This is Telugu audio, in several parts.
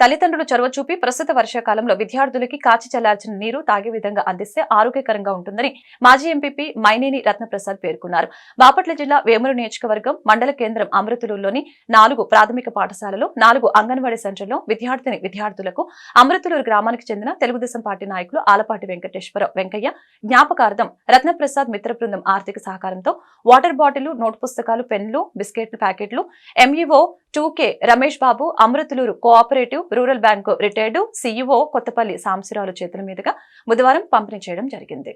తల్లిదండ్రులు చొరవ చూపి ప్రస్తుత వర్షాకాలంలో విద్యార్థులకి కాచి చల్లార్చిన నీరు తాగే విధంగా అందిస్తే ఆరోగ్యకరంగా ఉంటుందని మాజీ ఎంపీపీ మైనేని రత్నప్రసాద్ పేర్కొన్నారు. బాపట్ల జిల్లా వేముల నియోజకవర్గం మండల కేంద్రం అమృతలూరులోని 4 ప్రాథమిక పాఠశాలలో 4 అంగన్వాడీ సెంటర్లో విద్యార్థులకు అమృతలూరు గ్రామానికి చెందిన తెలుగుదేశం పార్టీ నాయకులు ఆలపాటి వెంకయ్య జ్ఞాపకార్థం రత్నప్రసాద్ మిత్ర బృందం ఆర్థిక సహకారంతో వాటర్ బాటిల్, నోట్ పుస్తకాలు, పెన్లు, బిస్కెట్ల ప్యాకెట్లు MEO 2K Ramesh Babu, Amruthaluru cooperative rural bank retired CEO Kothapalli Sambasivarao చేతుల మీదుగా బుధవారం పంపిణీ చేయడం జరిగింది.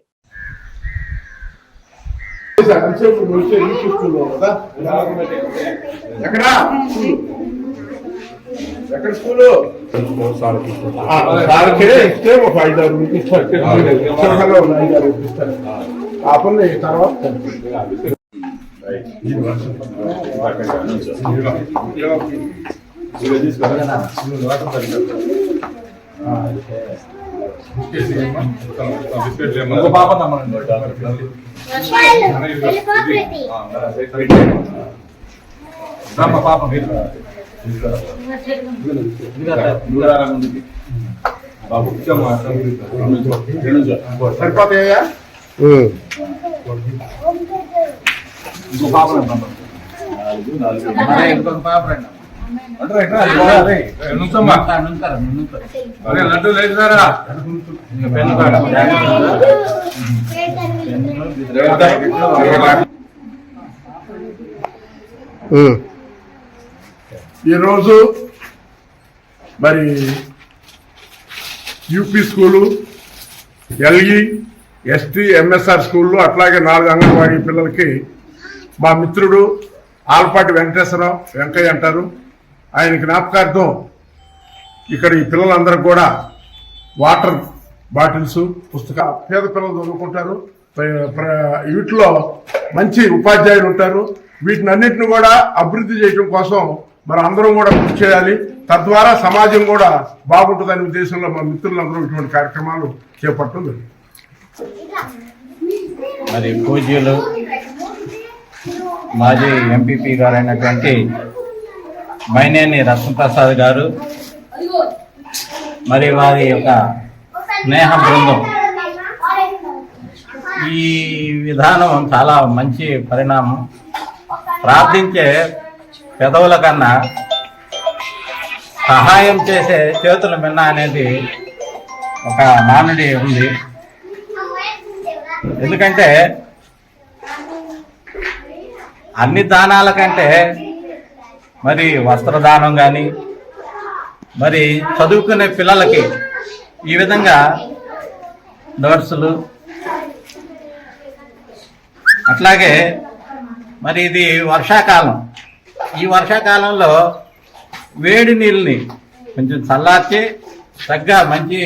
సరిపోతాయా? లడ్డు లేచారా? ఈరోజు మరి యూపీ స్కూలు, ఎల్ఈ, ఎస్టీ, ఎంఎస్ఆర్ స్కూళ్ళు, అట్లాగే 4 అంగన్వాడీ పిల్లలకి మా మిత్రుడు ఆలపాటి వెంకయ్య అంటారు, ఆయన జ్ఞాపకార్థం ఇక్కడ ఈ పిల్లలందరూ కూడా వాటర్ బాటిల్స్, పుస్తకాలు, పేద పిల్లలు చదువుకుంటారు. వీటిలో మంచి ఉపాధ్యాయులు ఉంటారు. వీటిని అన్నింటిని కూడా అభివృద్ధి చేయడం కోసం మనం అందరం కూడా కృషి చేయాలి. తద్వారా సమాజం కూడా బాగుంటుందనే ఉద్దేశంలో మా మిత్రులందరూ ఇటువంటి కార్యక్రమాలు చేపట్టడం. మరి పూజ్యులు మాజీ ఎంపీపీ గారైనటువంటి మైనేని రత్నప్రసాద్ గారు, మరి వారి యొక్క స్నేహ బృందం ఈ విధానం చాలా మంచి పరిణామం. ప్రార్థించే పెదవుల కన్నా సహాయం చేసే చేతుల మిన్న అనేది ఒక నానుడి ఉంది. ఎందుకంటే అన్ని దానాల కంటే మరి వస్త్రదానం కానీ, మరి చదువుకునే పిల్లలకి ఈ విధంగా నోట్సులు, అట్లాగే మరి ఇది వర్షాకాలం. ఈ వర్షాకాలంలో వేడి నీళ్ళని కొంచెం చల్లార్చి మంచి